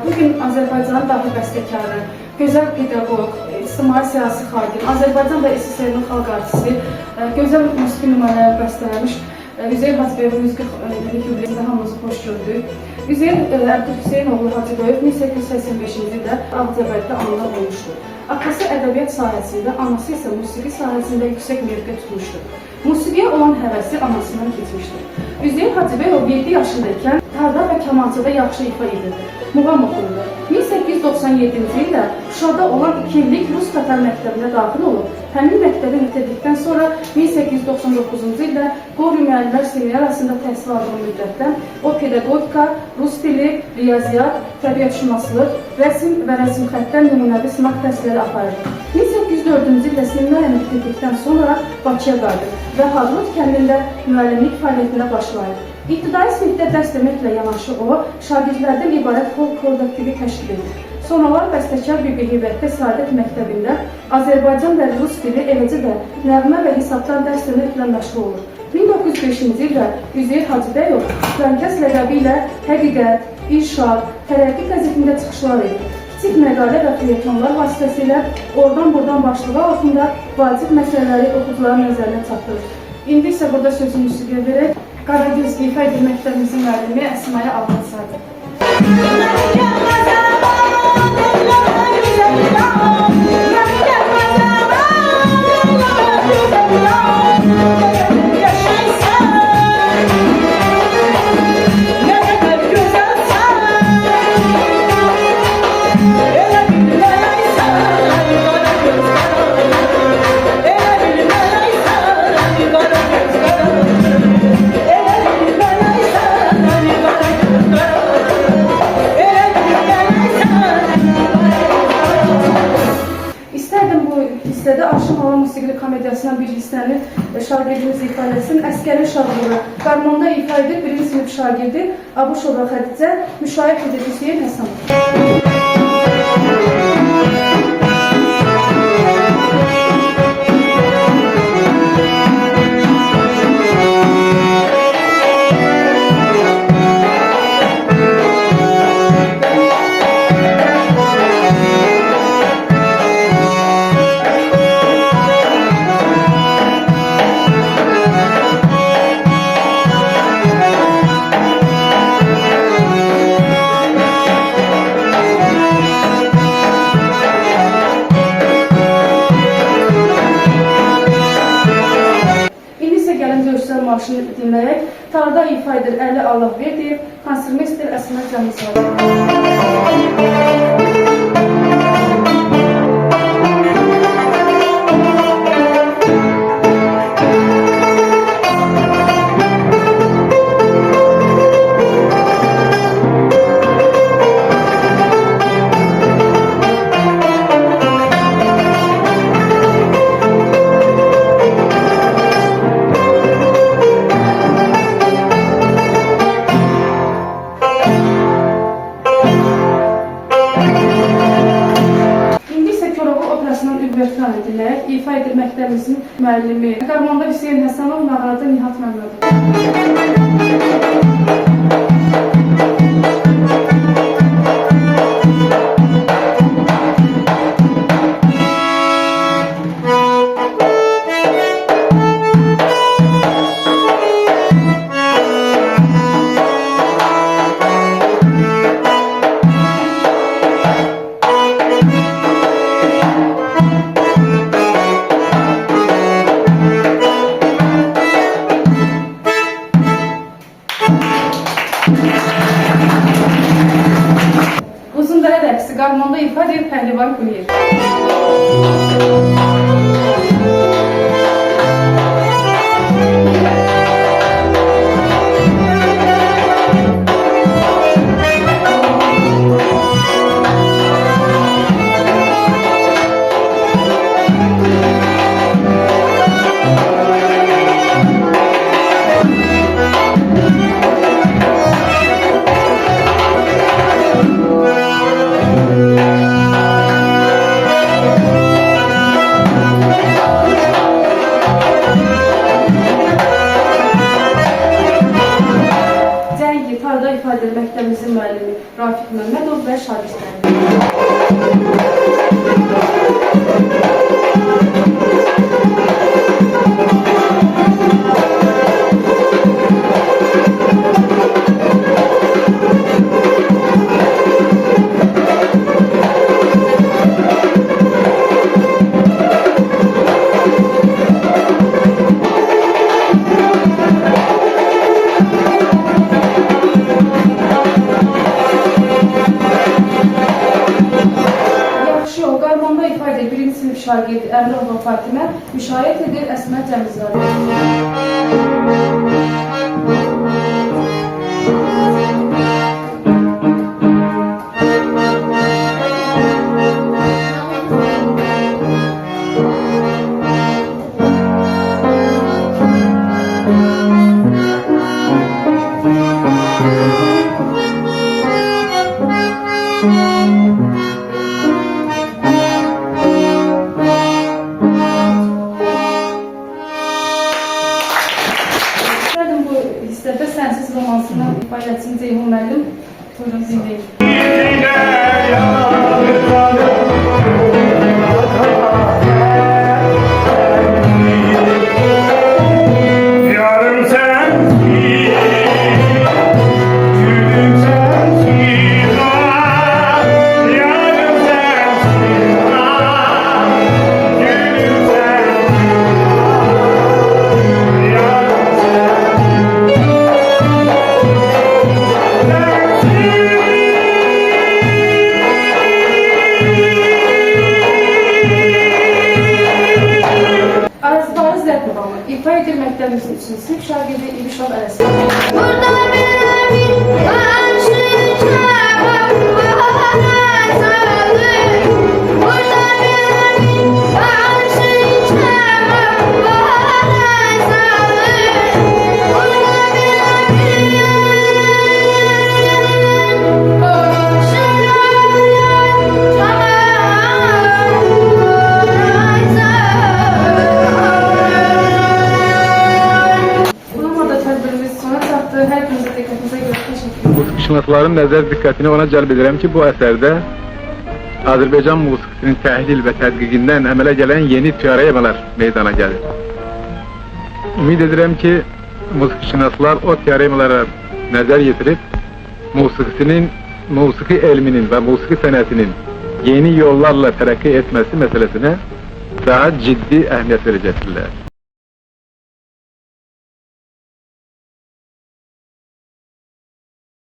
Bugün Azərbaycanın dahi bəstəkarı, gözəl pedaqoq, ictimai siyasi xadim, Azərbaycan və SSR-nin xalq artisti, gözəl musiqi nümunələri bəstələmiş Üzeyir Hacıbəyov musiqi yubileyində hamımızı xoş gördük. Üzeyir Əbdülhüseynoğlu Hacıbəyov 1885-ci ildə Ağcabədidə anadan olmuşdur. Atası ədəbiyyat sahəsində, anası isə musiqi sahəsində yüksək mövqe tutmuşdur. Musiqiyə olan həvəsi anasından keçmişdir. Üzeyir Hacıbəyov 7 yaşındaykən tarda və kamançada yaxşı ifa edirdi. Muğam oxuyurdu. 1897-ci ildə Şuşada olan 2 illik Rus Tatar məktəbinə daxil olub, həmin məktəbi bitirdikdən sonra 1899-cu ildə Qori müəllimlər seminariyasında təhsil aldığı müddətdə o pedaqogika, rus dili, riyaziyyat, təbiətşünaslıq, rəsm və rəsm xəttdən nümunəvi sınaq təhsilləri aparır. 1804-cü ildə seminariyanı bitirdikdən sonra Bakıya qayıdır və Hadrut kəndində müəllimlik fəaliyyətinə başlayır. İbtidai sinifdə dərs deməklə yanaşı o, şagirdlərdən ibarət folk kollektivi təşkil edir. Sonralar bəstəkar Bibi-Heyvətdə Səadət məktəbində Azərbaycan və rus dili, eləcə də nəğmə və hesabdan dərs deməklə məşğul olur. 1905-ci ildə Üzeyir Hacıbəyov Lənkəs ləqəbi ilə Həqiqət, İrşad, Tərəqqi qəzetində çıxışlar edir. Kiçik məqalə və felyetonlar vasitəsilə oradan-buradan başlığı altında vacib məsələləri oxucuların nəzərinə çatdırır. İndi isə burada sözü musiqiyə verək. Qaragöz ifa edir məktəbimizin müəllimi Əsmaya Altınsaydı. Aşıq Hala musiqili komediyasından bir hissəni şagirdimiz ifa etsin. Əsgərin Şahduru qarmonda ifa edir. Birinci sinif şagirdi Abuşova Xədicə, müşayiət edir Hüseyin Həsənov. Marşını dinləyək. Tarda ifa edir Əli Allahverdiyev, konsermester Əsmət Cəmizadə. İfa edir məktəbimizin müəllimi, qarmonda Hüseyin Həsənov, nağarada Nihat Məmmədov. Uzundərə rəqsi qarmonda ifa edir Pəhlivan Quliyev. solistləri. Yaxşı yol, qarmonda ifa edir birinci sinif şagirdi Əmrova Fatimə, müşayiət edir Əsmət Cəmizzadə. İstərdim bu hissədə Sənsiz romansını ifa etsin Ceyhun müəllim. Buyurun, dinləyin. Yarım sensin, gülüm sensin, ah, yarım sensin, ah, gülüm sensin, ah, yarım Arzuları Zərbəbanı ifa edir məktəbimizin üçün sinif şagirdi İbişov Ələsi. Burada bir aşık var, burada bir aşık Bununla da tədbirimiz sona çatdı. Hər birinizə diqqətinizə görə təşəkkür ederim. Musiqiçilərin nəzər diqqətini ona cəlb edirəm ki, bu əsərdə Azərbaycan musiqisinin təhlil və tədqiqindən əmələ gələn yeni teoremalar meydana gəlir. Ümid edirəm ki, musiqiçilər o teoremalara nəzər yetirib, musiqi elminin və musiqi sənətinin yeni yollarla tərəqqi etməsi məsələsinə daha ciddi əhəmiyyət verəcəkdirlər.